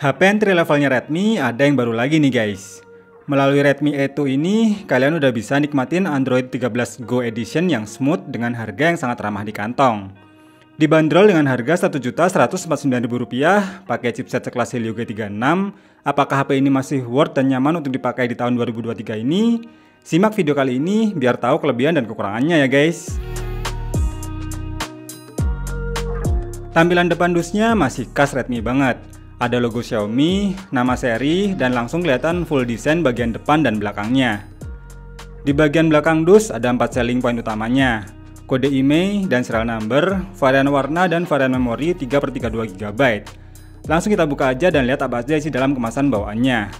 HP entry levelnya Redmi ada yang baru lagi nih guys. Melalui Redmi E2 ini, kalian udah bisa nikmatin Android 13 Go Edition yang smooth dengan harga yang sangat ramah di kantong. Dibanderol dengan harga Rp1.149.000 pakai chipset sekelas Helio G36. Apakah HP ini masih worth dan nyaman untuk dipakai di tahun 2023 ini? Simak video kali ini biar tahu kelebihan dan kekurangannya ya guys. Tampilan depan dusnya masih khas Redmi banget. Ada logo Xiaomi, nama seri, dan langsung kelihatan full desain bagian depan dan belakangnya. Di bagian belakang dus ada 4 selling point utamanya, kode IMEI dan serial number, varian warna dan varian memori 3/32 GB. Langsung kita buka aja dan lihat apa aja isi dalam kemasan bawaannya.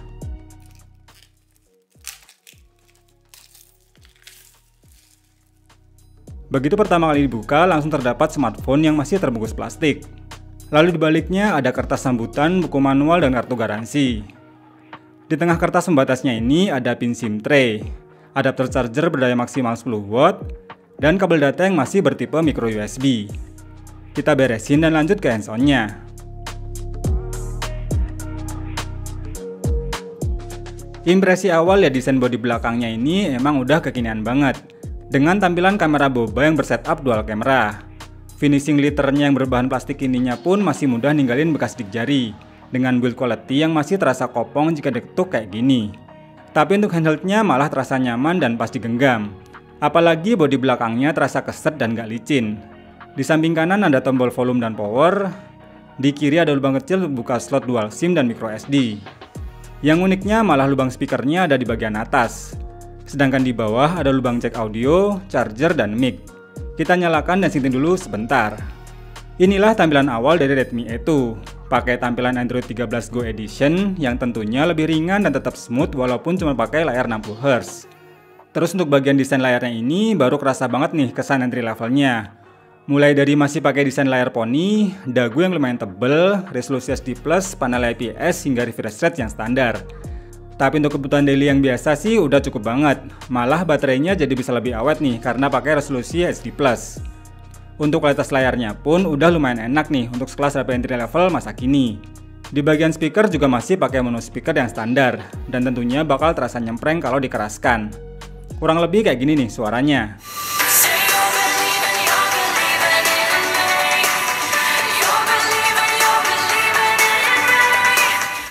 Begitu pertama kali dibuka, langsung terdapat smartphone yang masih terbungkus plastik. Lalu di baliknya ada kertas sambutan, buku manual, dan kartu garansi. Di tengah kertas pembatasnya ini ada pin SIM tray, adapter charger berdaya maksimal 10 watt, dan kabel data yang masih bertipe micro USB. Kita beresin dan lanjut ke hands-on-nya. Impresi awal ya, desain bodi belakangnya ini emang udah kekinian banget, dengan tampilan kamera boba yang bersetup dual kamera. Finishing liternya yang berbahan plastik ininya pun masih mudah ninggalin bekas sidik jari, dengan build quality yang masih terasa kopong jika diketuk kayak gini. Tapi untuk handheldnya malah terasa nyaman dan pas digenggam. Apalagi bodi belakangnya terasa keset dan gak licin. Di samping kanan ada tombol volume dan power. Di kiri ada lubang kecil untuk buka slot dual SIM dan micro SD. Yang uniknya malah lubang speakernya ada di bagian atas. Sedangkan di bawah ada lubang jack audio, charger, dan mic. Kita nyalakan dan setting dulu sebentar. Inilah tampilan awal dari Redmi E2. Pakai tampilan Android 13 Go Edition yang tentunya lebih ringan dan tetap smooth walaupun cuma pakai layar 60Hz. Terus untuk bagian desain layarnya ini baru kerasa banget nih kesan entry levelnya. Mulai dari masih pakai desain layar poni, dagu yang lumayan tebel, resolusi HD+, panel IPS hingga refresh rate yang standar. Tapi untuk kebutuhan daily yang biasa sih udah cukup banget. Malah baterainya jadi bisa lebih awet nih karena pakai resolusi HD+. Untuk kualitas layarnya pun udah lumayan enak nih untuk sekelas HP entry level masa kini. Di bagian speaker juga masih pakai mono speaker yang standar dan tentunya bakal terasa nyempreng kalau dikeraskan. Kurang lebih kayak gini nih suaranya.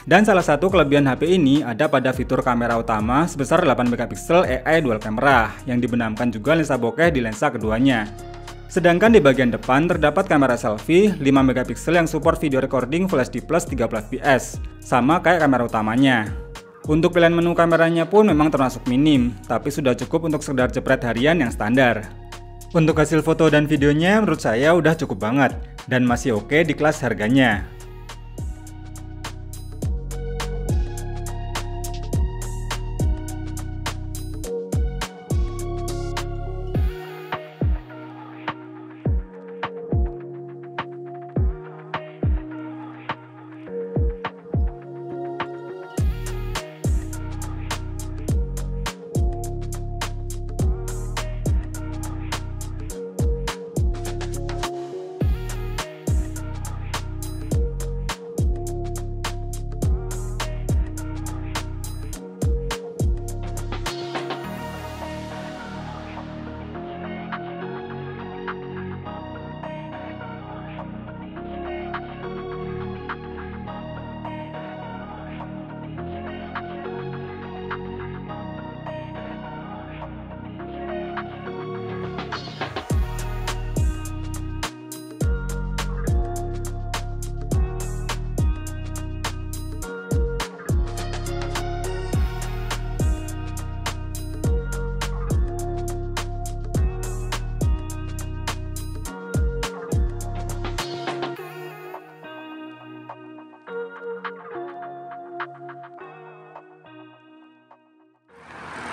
Dan salah satu kelebihan HP ini ada pada fitur kamera utama sebesar 8 MP AI dual camera yang dibenamkan juga lensa bokeh di lensa keduanya. Sedangkan di bagian depan terdapat kamera selfie 5 MP yang support video recording Full HD+ 30fps, sama kayak kamera utamanya. Untuk pilihan menu kameranya pun memang termasuk minim, tapi sudah cukup untuk sekedar jepret harian yang standar. Untuk hasil foto dan videonya menurut saya udah cukup banget, dan masih oke di kelas harganya.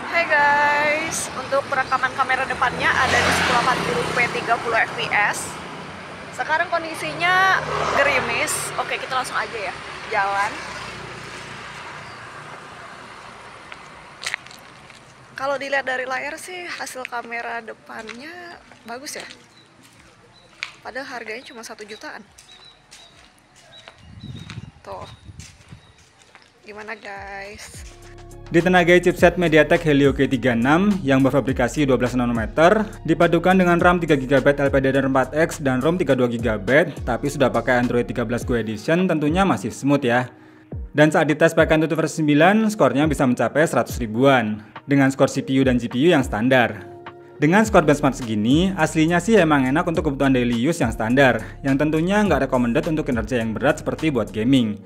Hai guys, untuk perekaman kamera depannya ada di 1080p 30fps. Sekarang kondisinya gerimis. Oke, kita langsung aja ya jalan. Kalau dilihat dari layar sih hasil kamera depannya bagus ya. Padahal harganya cuma 1 jutaan. Tuh. Gimana guys? Ditenagai chipset MediaTek Helio G36 yang berfabrikasi 12 nanometer, dipadukan dengan RAM 3GB LPDDR4X dan ROM 32GB, tapi sudah pakai Android 13 Go Edition, tentunya masih smooth ya. Dan saat dites pakai AnTuTu versi 9, skornya bisa mencapai 100 ribuan, dengan skor CPU dan GPU yang standar. Dengan skor benchmark segini, aslinya sih emang enak untuk kebutuhan daily use yang standar, yang tentunya nggak recommended untuk kinerja yang berat seperti buat gaming.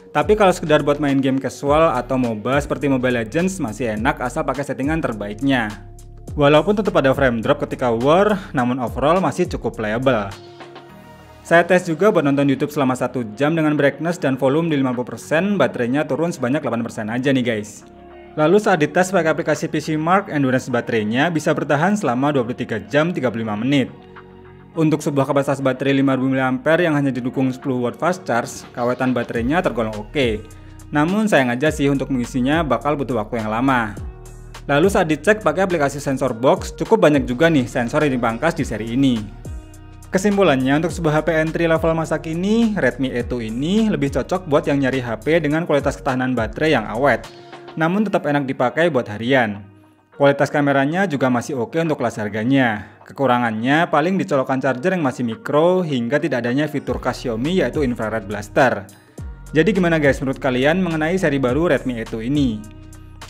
Tapi kalau sekedar buat main game casual atau MOBA seperti Mobile Legends masih enak asal pakai settingan terbaiknya. Walaupun tetap ada frame drop ketika war, namun overall masih cukup playable. Saya tes juga buat nonton YouTube selama 1 jam dengan brightness dan volume di 50%, baterainya turun sebanyak 8% aja nih guys. Lalu saat dites pakai aplikasi PCMark, endurance baterainya bisa bertahan selama 23 jam 35 menit. Untuk sebuah kapasitas baterai 5000 mAh yang hanya didukung 10W fast charge, kawetan baterainya tergolong oke. Namun sayang aja sih untuk mengisinya bakal butuh waktu yang lama. Lalu saat dicek pakai aplikasi sensor box, cukup banyak juga nih sensor yang dipangkas di seri ini. Kesimpulannya, untuk sebuah HP entry level masa kini, Redmi A2 ini lebih cocok buat yang nyari HP dengan kualitas ketahanan baterai yang awet, namun tetap enak dipakai buat harian. Kualitas kameranya juga masih oke untuk kelas harganya. Kekurangannya paling dicolokan charger yang masih mikro hingga tidak adanya fitur khas Xiaomi yaitu infrared blaster. Jadi gimana guys menurut kalian mengenai seri baru Redmi A2 ini?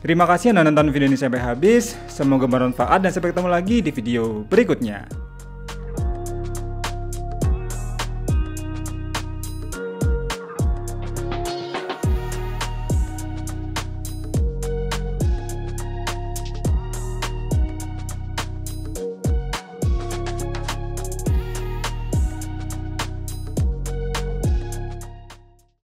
Terima kasih yang udah nonton video ini sampai habis. Semoga bermanfaat dan sampai ketemu lagi di video berikutnya.